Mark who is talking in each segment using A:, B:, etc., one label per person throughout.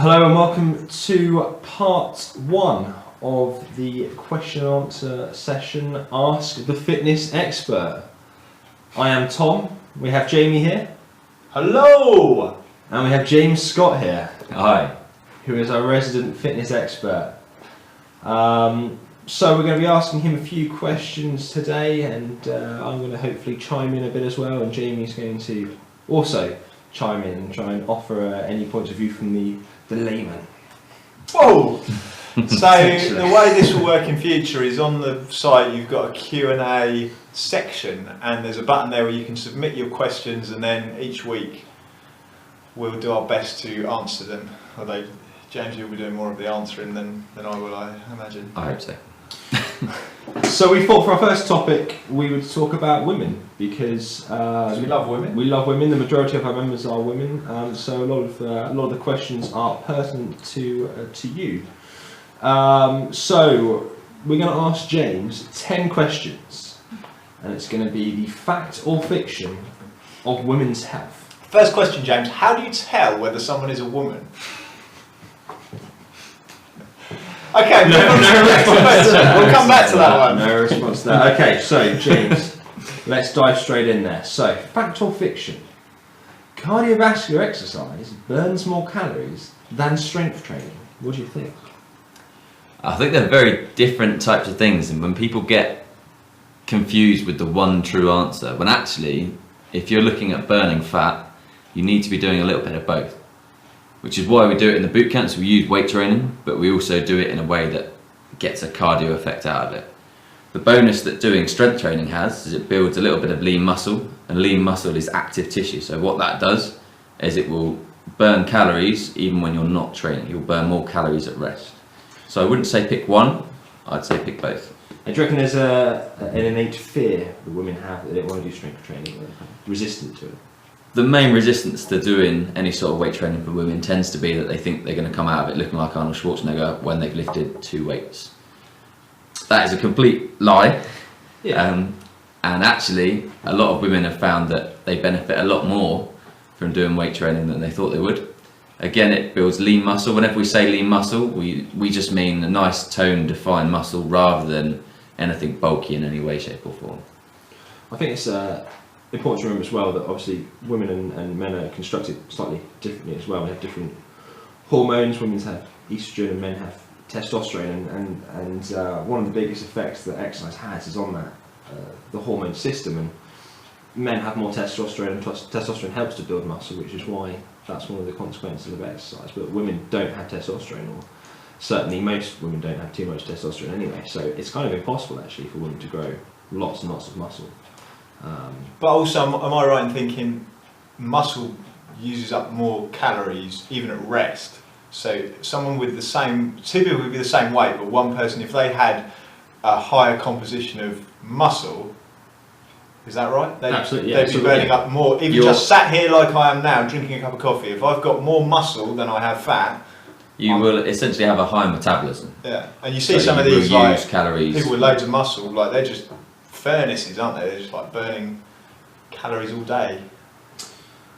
A: Hello and welcome to part one of the question and answer session, Ask the Fitness Expert. I am Tom, we have Jamie here.
B: Hello!
A: And we have James Scott here.
C: Hi.
A: Who is our resident fitness expert. So we're going to be asking him a few questions today, and I'm going to hopefully chime in a bit as well, and Jamie's going to also chime in and try and offer any points of view from the layman.
B: Whoa! So the way this will work in future is on the site you've got a Q&A section, and there's a button there where you can submit your questions, and then each week we'll do our best to answer them. Although James, you'll be doing more of the answering than I will, I imagine.
C: I hope so.
A: So we thought for our first topic we would talk about women, because
B: we love women.
A: We love women. The majority of our members are women, so a lot of the questions are pertinent to you. So we're going to ask James 10 questions, and it's going to be the fact or fiction of women's health.
B: First question, James. How do you tell whether someone is a woman? Okay,
A: No response to that.
B: We'll come back to that one.
A: No response to that. Okay, so James, let's dive straight in there. So, fact or fiction? Cardiovascular exercise burns more calories than strength training. What do you think?
C: I think they're very different types of things, and when people get confused with the one true answer, when actually, if you're looking at burning fat, you need to be doing a little bit of both. Which is why we do it in the boot camps. We use weight training, but we also do it in a way that gets a cardio effect out of it. The bonus that doing strength training has is it builds a little bit of lean muscle, and lean muscle is active tissue. So what that does is it will burn calories even when you're not training. You'll burn more calories at rest. So I wouldn't say pick one, I'd say pick both.
A: And do you reckon there's an innate fear that women have that they don't want to do strength training, or resistant to it?
C: The main resistance to doing any sort of weight training for women tends to be that they think they're going to come out of it looking like Arnold Schwarzenegger when they've lifted 2 weights. That is a complete lie.
A: Yeah.
C: And actually, a lot of women have found that they benefit a lot more from doing weight training than they thought they would. Again, it builds lean muscle. Whenever we say lean muscle, we just mean a nice toned, defined muscle rather than anything bulky in any way, shape or form.
A: I think it's important to remember as well that obviously women and men are constructed slightly differently as well. We have different hormones. Women have estrogen and men have testosterone, and one of the biggest effects that exercise has is on that the hormone system. And men have more testosterone, and testosterone helps to build muscle, which is why that's one of the consequences of exercise. But women don't have testosterone, or certainly most women don't have too much testosterone anyway. So it's kind of impossible actually for women to grow lots and lots of muscle.
B: But also, am I right in thinking muscle uses up more calories even at rest? So someone with two people would be the same weight, but one person, if they had a higher composition of muscle, is that right?
A: Absolutely, yeah.
B: They'd be burning up more. Even just sat here like I am now, drinking a cup of coffee, if I've got more muscle than I have fat,
C: you will essentially have a high metabolism.
B: Yeah, and you see some of these
C: calories.
B: People with loads of muscle, like they're just furnaces, aren't they? They're just like burning calories all day.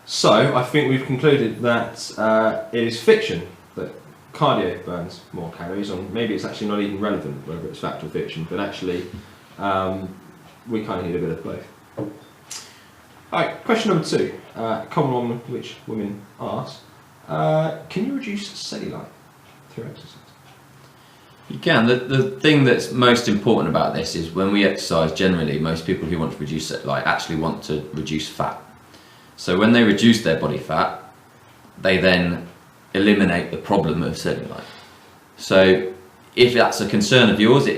A: So I think we've concluded that it is fiction that cardio burns more calories. And maybe it's actually not even relevant whether it's fact or fiction, but actually we kind of need a bit of both. Alright, question number 2, common one which women ask, can you reduce cellulite through exercise?
C: You can. The thing that's most important about this is when we exercise, generally most people who want to reduce cellulite actually want to reduce fat. So when they reduce their body fat, they then eliminate the problem of cellulite. So if that's a concern of yours,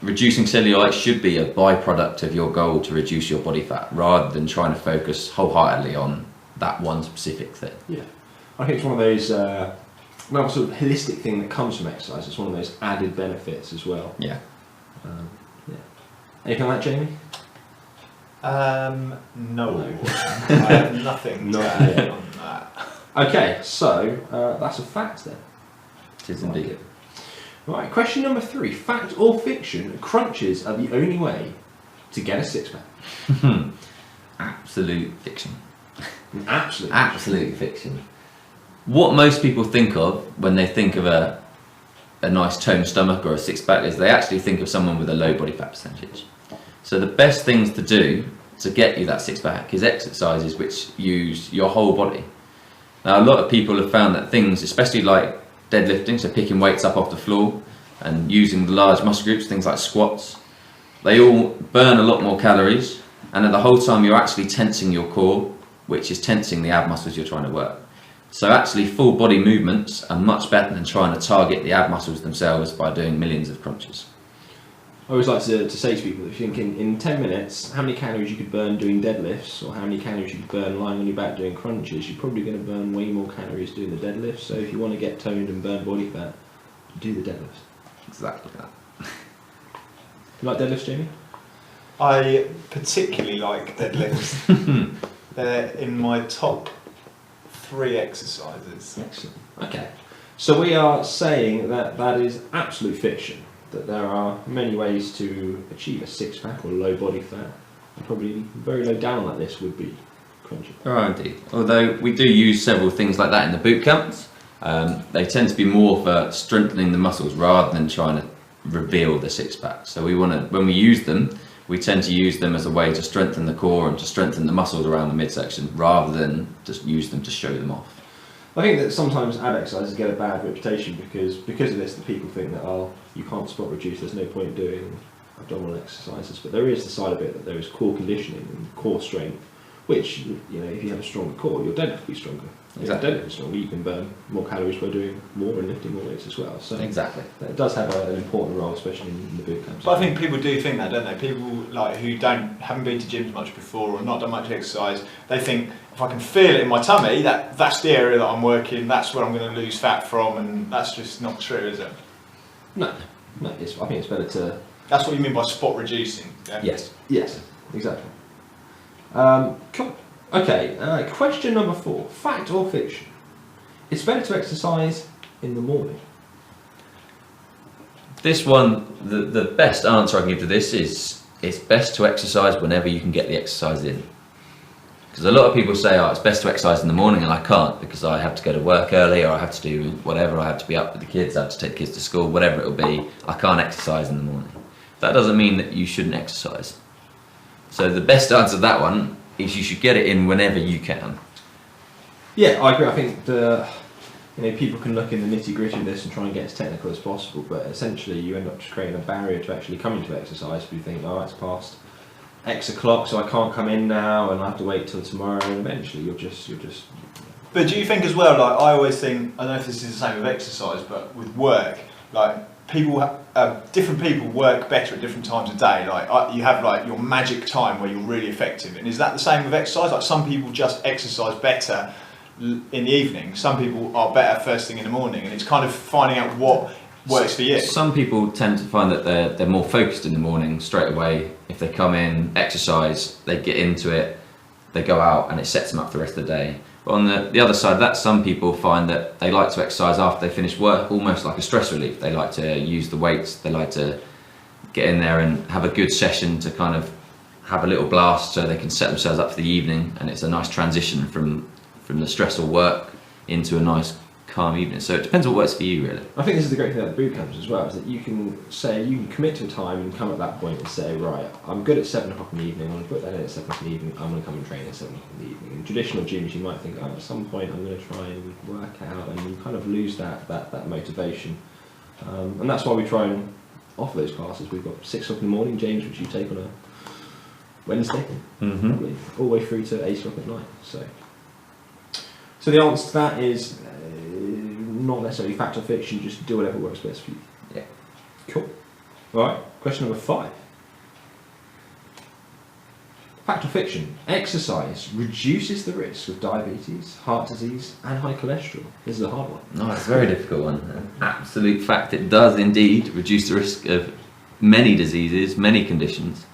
C: reducing cellulite should be a byproduct of your goal to reduce your body fat, rather than trying to focus wholeheartedly on that one specific thing.
A: Yeah, I think it's one of those another sort of holistic thing that comes from exercise. It's one of those added benefits as well.
C: Yeah.
A: Yeah. Anything like that, Jamie?
B: No. I have nothing to add on that.
A: Okay, so that's a fact then.
C: It is indeed.
A: Right, question number 3. Fact or fiction, crunches are the only way to get a six-pack?
C: Absolute fiction.
A: Absolute
C: Absolute fiction. What most people think of when they think of a nice toned stomach or a six-pack is they actually think of someone with a low body fat percentage. So the best things to do to get you that six-pack is exercises which use your whole body. Now, a lot of people have found that things, especially like deadlifting, so picking weights up off the floor and using the large muscle groups, things like squats, they all burn a lot more calories, and at the whole time you're actually tensing your core, which is tensing the ab muscles you're trying to work. So actually full body movements are much better than trying to target the ab muscles themselves by doing millions of crunches.
A: I always like to say to people, if you think in 10 minutes, how many calories you could burn doing deadlifts, or how many calories you could burn lying on your back doing crunches, you're probably going to burn way more calories doing the deadlifts. So if you want to get toned and burn body fat, do the deadlifts.
C: Exactly that.
A: You like deadlifts, Jamie?
B: I particularly like deadlifts. They're in my top 3 exercises.
A: Excellent. Okay. So we are saying that that is absolute fiction, that there are many ways to achieve a six-pack or low body fat, and probably very low down like this would be crunching.
C: There are indeed. Although we do use several things like that in the boot camps, they tend to be more for strengthening the muscles rather than trying to reveal the six-pack. So we want to, when we use them, we tend to use them as a way to strengthen the core and to strengthen the muscles around the midsection rather than just use them to show them off.
A: I think that sometimes ab exercises get a bad reputation because of this, the people think that, oh, you can't spot reduce, there's no point doing abdominal exercises, but there is the side of it that there is core conditioning and core strength, which, you know, if you have a stronger core, your deadlift will be stronger.
C: Exactly.
A: If your deadlift is stronger, you can burn more calories by doing more and lifting more weights as well. So
C: Exactly.
A: it does have an important role, especially in the boot camps.
B: But I think people do think that, don't they? People like who haven't been to gyms much before or not done much exercise, they think if I can feel it in my tummy, that's the area that I'm working, that's where I'm going to lose fat from, and that's just not true, is it?
A: No, I think it's better to...
B: That's what you mean by spot reducing. Yeah?
A: Yes, exactly. Cool. Okay, question number 4. Fact or fiction? It's better to exercise in the morning.
C: This one, the best answer I can give to this is it's best to exercise whenever you can get the exercise in. Because a lot of people say, oh, it's best to exercise in the morning, and I can't because I have to go to work early, or I have to do whatever, I have to be up with the kids, I have to take the kids to school, whatever it'll be, I can't exercise in the morning. That doesn't mean that you shouldn't exercise. So the best answer to that one is you should get it in whenever you can.
A: Yeah, I agree. I think people can look in the nitty-gritty of this and try and get as technical as possible, but essentially you end up just creating a barrier to actually coming to exercise. But you think, oh, it's past X o'clock, so I can't come in now, and I have to wait till tomorrow, and eventually you're just.
B: But do you think as well, like I always think, I don't know if this is the same with exercise, but with work, like different people work better at different times of day. Like you have like your magic time where you're really effective, and is that the same with exercise? Like some people just exercise better in the evening, some people are better first thing in the morning, and it's kind of finding out what works for you.
C: Some people tend to find that they're more focused in the morning straight away. If they come in, exercise, they get into it, they go out, and it sets them up for the rest of the day. But on the other side of that, some people find that they like to exercise after they finish work, almost like a stress relief. They like to use the weights, they like to get in there and have a good session to kind of have a little blast so they can set themselves up for the evening, and it's a nice transition from the stressful work into a nice calm evening. So it depends what works for you, really.
A: I think this is the great thing about the boot camps as well, is that you can commit to a time and come at that point and say, right, I'm good at 7 o'clock in the evening, I'm going to put that in at 7 o'clock in the evening, I'm going to come and train at 7 o'clock in the evening. In traditional gyms you might think, oh, at some point I'm going to try and work out, and you kind of lose that motivation. And that's why we try and offer those classes. We've got 6 o'clock in the morning, James, which you take on a Wednesday, probably, all the way through to 8 o'clock at night. So the answer to that is not necessarily fact or fiction, just do whatever works best for you.
C: Yeah.
A: Cool. Alright, question number 5. Fact or fiction? Exercise reduces the risk of diabetes, heart disease and high cholesterol. This is a hard one.
C: No, it's a very difficult one. Absolute fact, it does indeed reduce the risk of many diseases, many conditions.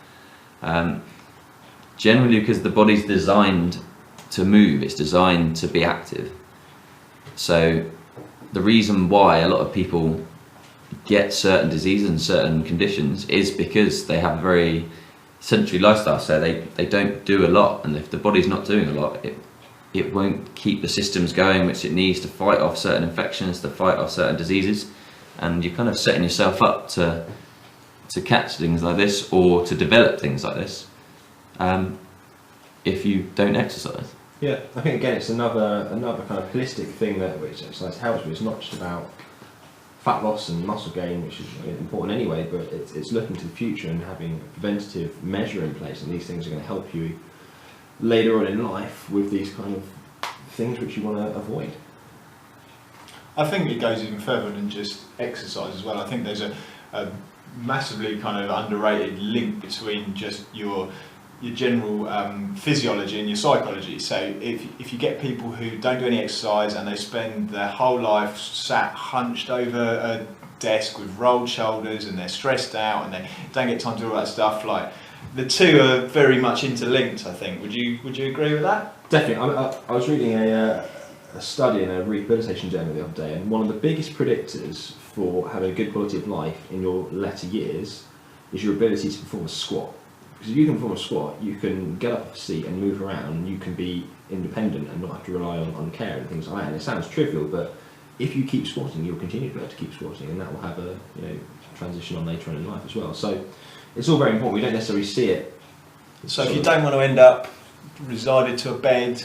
C: Generally because the body's designed to move, it's designed to be active. So the reason why a lot of people get certain diseases and certain conditions is because they have a very sedentary lifestyle, so they don't do a lot, and if the body's not doing a lot, it it won't keep the systems going which it needs to fight off certain infections, to fight off certain diseases, and you're kind of setting yourself up to catch things like this or to develop things like this if you don't exercise.
A: Yeah, I think again it's another kind of holistic thing that which exercise helps with. It's not just about fat loss and muscle gain, which is important anyway, but it's looking to the future and having a preventative measure in place, and these things are going to help you later on in life with these kind of things which you want to avoid.
B: I think it goes even further than just exercise as well. I think there's a massively kind of underrated link between just your general physiology and your psychology. So if you get people who don't do any exercise and they spend their whole life sat hunched over a desk with rolled shoulders and they're stressed out and they don't get time to do all that stuff, like the two are very much interlinked, I think. Would you agree with that?
A: Definitely. I was reading a study in a rehabilitation journal the other day, and one of the biggest predictors for having a good quality of life in your latter years is your ability to perform a squat. Because if you can perform a squat, you can get up off a seat and move around, and you can be independent and not have to rely on care and things like that. And it sounds trivial, but if you keep squatting, you'll continue to be able to keep squatting, and that will have a transition on later on in life as well. So it's all very important. We don't necessarily see it.
B: So if you don't want to end up resided to a bed,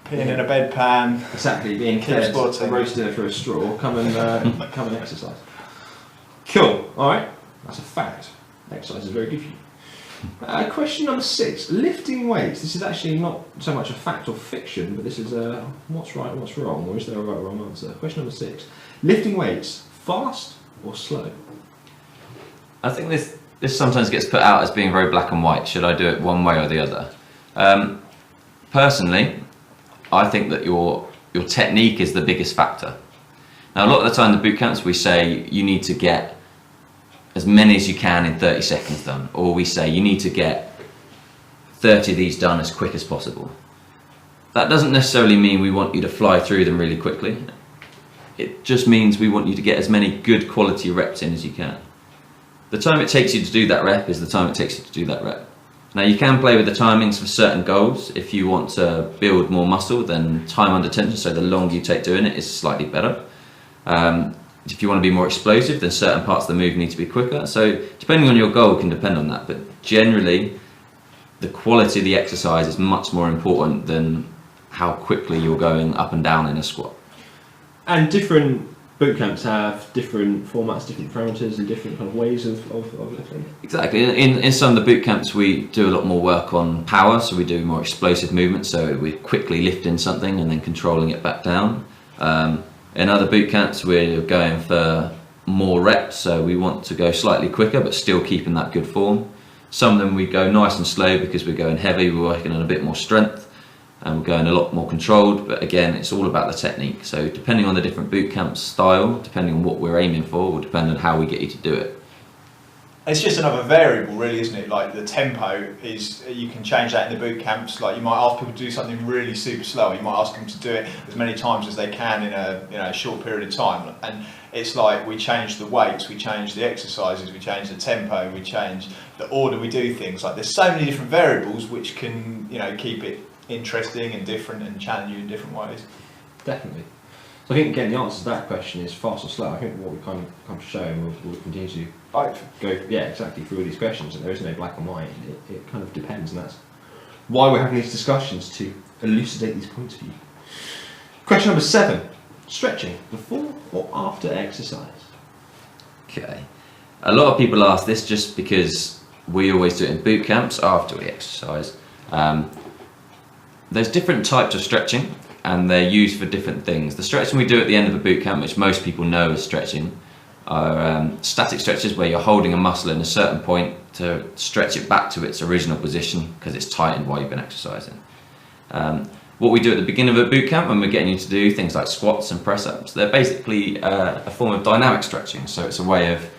B: peeing in a bedpan,
A: exactly, being fed a roast dinner through a straw, come and exercise. Cool. All right, that's a fact. Exercise is very good for you. Question number 6: lifting weights. This is actually not so much a fact or fiction, but this is what's right and what's wrong, or is there a right or wrong answer? Question number 6: lifting weights, fast or slow?
C: I think this sometimes gets put out as being very black and white. Should I do it one way or the other? Personally, I think that your technique is the biggest factor. Now, a lot of the time in the boot camps we say you need to get as many as you can in 30 seconds done, or we say you need to get 30 of these done as quick as possible. That doesn't necessarily mean we want you to fly through them really quickly. It just means we want you to get as many good quality reps in as you can. The time it takes you to do that rep is the time it takes you to do that rep. Now, you can play with the timings for certain goals. If you want to build more muscle, then time under tension, so the longer you take doing it, is slightly better. If you want to be more explosive, then certain parts of the move need to be quicker. So depending on your goal can depend on that, but generally the quality of the exercise is much more important than how quickly you're going up and down in a squat.
A: And different boot camps have different formats, different parameters, and different kind of ways of lifting.
C: Exactly. In some of the boot camps we do a lot more work on power, so we do more explosive movements, so we're quickly lifting something and then controlling it back down. In other boot camps we're going for more reps, so we want to go slightly quicker but still keeping that good form. Some of them we go nice and slow because we're going heavy, we're working on a bit more strength, and we're going a lot more controlled, but again it's all about the technique. So depending on the different boot camp style, depending on what we're aiming for, will depend on how we get you to do it.
B: It's just another variable, really, isn't it? Like the tempo is, you can change that in the boot camps. Like you might ask people to do something really super slow. You might ask them to do it as many times as they can in a short period of time. And it's like we change the weights, we change the exercises, we change the tempo, we change the order we do things. Like there's so many different variables which can keep it interesting and different and challenge you in different ways.
A: Definitely. So I think again the answer to that question is fast or slow. I think what we kind of come to show, and we'll continue to go exactly through all these questions, and there is no black and white. It kind of depends, and that's why we're having these discussions, to elucidate these points for you. Question number 7: stretching before or after exercise?
C: Okay. A lot of people ask this just because we always do it in boot camps after we exercise. There's different types of stretching, and they're used for different things. The stretching we do at the end of a boot camp, which most people know as stretching, are static stretches where you're holding a muscle in a certain point to stretch it back to its original position because it's tightened while you've been exercising. What we do at the beginning of a boot camp when we're getting you to do things like squats and press-ups, they're basically a form of dynamic stretching. So it's a way of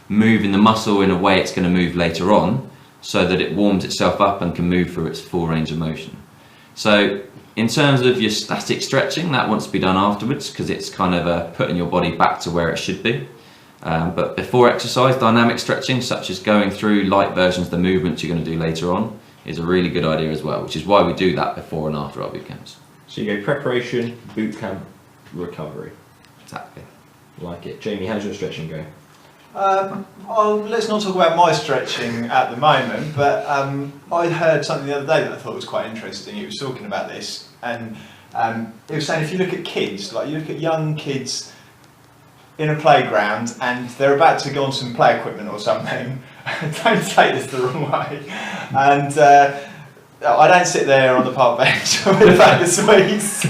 C: moving the muscle in a way it's going to move later on, so that it warms itself up and can move through its full range of motion. So in terms of your static stretching, that wants to be done afterwards because it's kind of putting your body back to where it should be. But before exercise, dynamic stretching, such as going through light versions of the movements you're going to do later on, is a really good idea as well, which is why we do that before and after our boot camps.
A: So you go preparation, boot camp, recovery.
C: Exactly.
A: Like it. Jamie, how's your stretching going?
B: Let's not talk about my stretching at the moment, but I heard something the other day that I thought was quite interesting. It was talking about this, and it was saying if you look at kids, like you look at young kids in a playground and they're about to go on some play equipment or something, don't take this the wrong way, and I don't sit there on the park bench with a bag of sweets,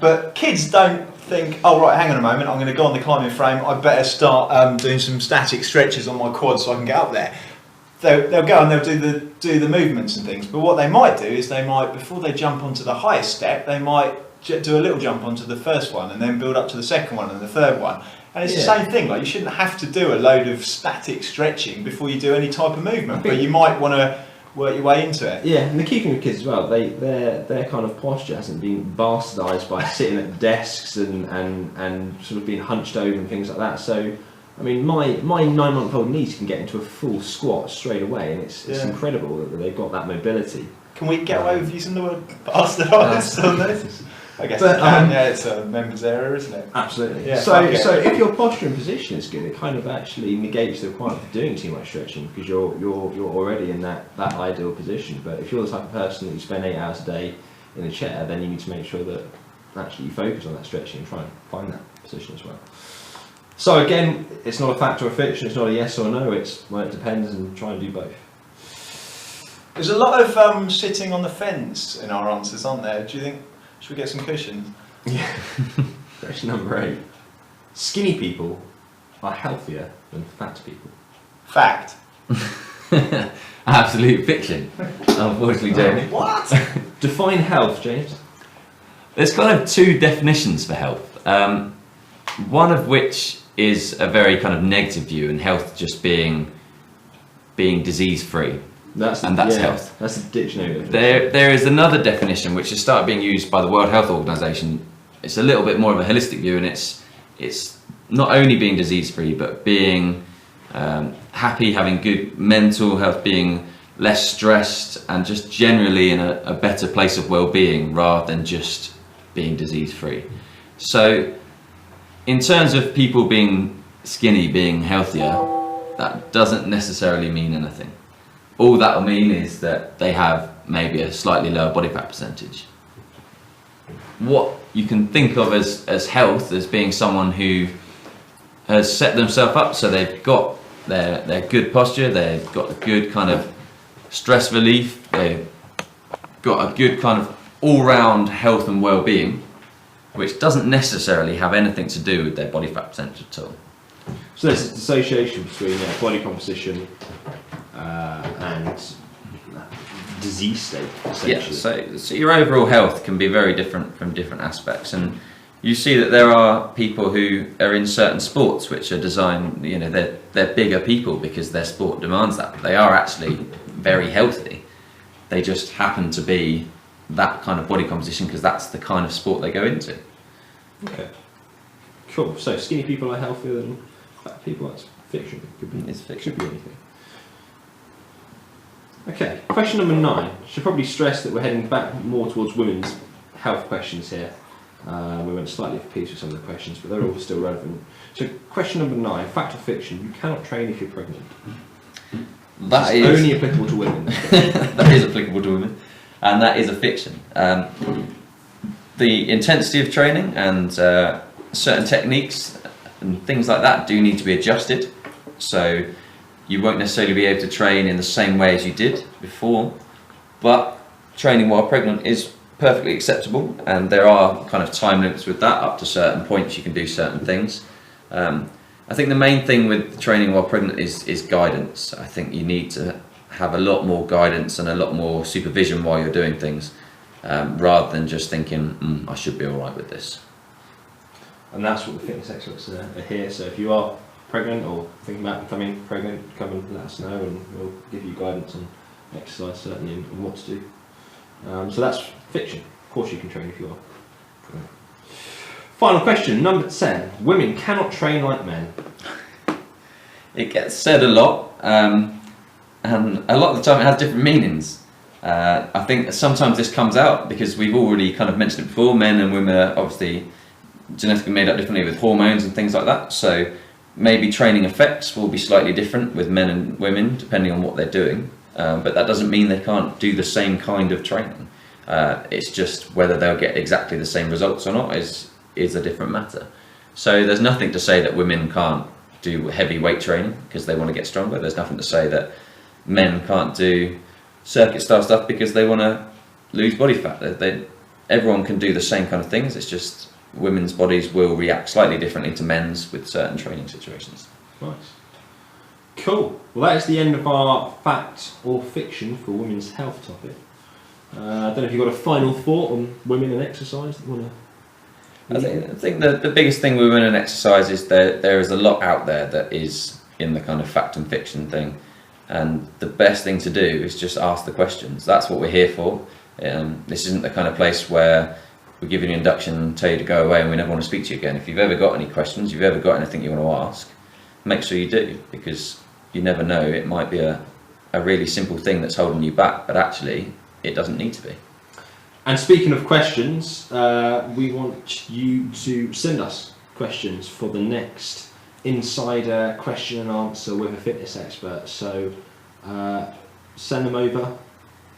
B: but kids don't think, oh right, hang on a moment, I'm going to go on the climbing frame, I better start doing some static stretches on my quad so I can get up there. They'll go and they'll do the movements and things, but what they might do is they might, before they jump onto the highest step, they might do a little jump onto the first one and then build up to the second one and the third one. And it's the same thing, like you shouldn't have to do a load of static stretching before you do any type of movement, but you might want to work your way into it.
A: Yeah, and the key thing with kids as well, their kind of posture hasn't been bastardised by sitting at desks and sort of being hunched over and things like that. So, I mean, my 9-month-old niece can get into a full squat straight away, and it's incredible that they've got that mobility.
B: Can we get away with using the word bastardised on this? I guess we can, it's a member's error, isn't it?
A: Absolutely.
B: Yeah,
A: so if your posture and position is good, it kind of actually negates the requirement for doing too much stretching because you're already in that ideal position. But if you're the type of person that you spend 8 hours a day in a chair, then you need to make sure that actually you focus on that stretching and try and find that position as well. So again, it's not a fact or a fiction, it's not a yes or no, it's well, it depends, and try and do both.
B: There's a lot of sitting on the fence in our answers, aren't there? Do you think, should we get some cushions?
A: Yeah. Question number 8. Skinny people are healthier than fat people.
B: Fact.
C: Absolute fiction, unfortunately, Jamie.
B: What?
A: Define health, James.
C: There's kind of 2 definitions for health. One of which is a very kind of negative view, and health just being disease-free. That's health.
A: That's the dictionary.
C: There is another definition which has started being used by the World Health Organization. It's a little bit more of a holistic view, and it's not only being disease-free, but being happy, having good mental health, being less stressed, and just generally in a better place of well-being rather than just being disease-free. So, in terms of people being skinny, being healthier, that doesn't necessarily mean anything. All that will mean is that they have maybe a slightly lower body fat percentage. What you can think of as health as being someone who has set themselves up so they've got their good posture, they've got a good kind of stress relief, they've got a good kind of all-round health and well-being, which doesn't necessarily have anything to do with their body fat percentage at all.
A: So there's this association between body composition and disease state, essentially.
C: Yeah, so your overall health can be very different from different aspects, and you see that there are people who are in certain sports which are designed, they're bigger people because their sport demands that. They are actually very healthy. They just happen to be that kind of body composition because that's the kind of sport they go into.
A: Okay. Cool. So skinny people are healthier than fat people. That's fiction.
C: It's fiction.
A: Could be anything. Okay. Question number 9. Should probably stress that we're heading back more towards women's health questions here. We went slightly off piece with some of the questions, but they're all still relevant. So question number 9. Fact or fiction? You cannot train if you're pregnant.
C: That
A: is
C: is
A: only applicable to women.
C: That is applicable to women, and that is a fiction. The intensity of training and certain techniques and things like that do need to be adjusted. So you won't necessarily be able to train in the same way as you did before, but training while pregnant is perfectly acceptable, and there are kind of time limits with that. Up to certain points you can do certain things. I think the main thing with training while pregnant is guidance. I think you need to have a lot more guidance and a lot more supervision while you're doing things, rather than just thinking, I should be alright with this.
A: And that's what the fitness experts are here. So if you are pregnant or thinking about becoming pregnant, come and let us know, and we'll give you guidance on exercise certainly and what to do. So that's fiction. Of course you can train if you are. Final question, number 10. Women cannot train like men.
C: It gets said a lot, and and a lot of the time it has different meanings. I think sometimes this comes out because we've already kind of mentioned it before. Men and women are obviously genetically made up differently with hormones and things like that. So maybe training effects will be slightly different with men and women depending on what they're doing. But that doesn't mean they can't do the same kind of training. It's just whether they'll get exactly the same results or not is a different matter. So there's nothing to say that women can't do heavy weight training because they want to get stronger. There's nothing to say that men can't do circuit style stuff because they want to lose body fat. Everyone can do the same kind of things. It's just women's bodies will react slightly differently to men's with certain training situations.
A: Nice. Cool. Well, that is the end of our fact or fiction for women's health topic. I don't know if you've got a final thought on women and exercise that you want to...
C: I think the biggest thing with women and exercise is that there is a lot out there that is in the kind of fact and fiction thing. And the best thing to do is just ask the questions. That's what we're here for. This isn't the kind of place where we give you an induction, tell you to go away and we never want to speak to you again. If you've ever got any questions, you've ever got anything you want to ask, make sure you do, because you never know, it might be a really simple thing that's holding you back, but actually it doesn't need to be.
A: And speaking of questions, we want you to send us questions for the next insider question and answer with a fitness expert. So send them over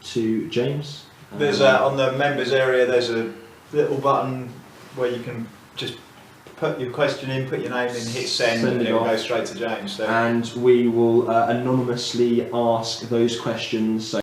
A: to James.
B: There's on the members area, there's a little button where you can just put your question in, put your name in, hit send and it will go straight to James. So.
A: And we will anonymously ask those questions. So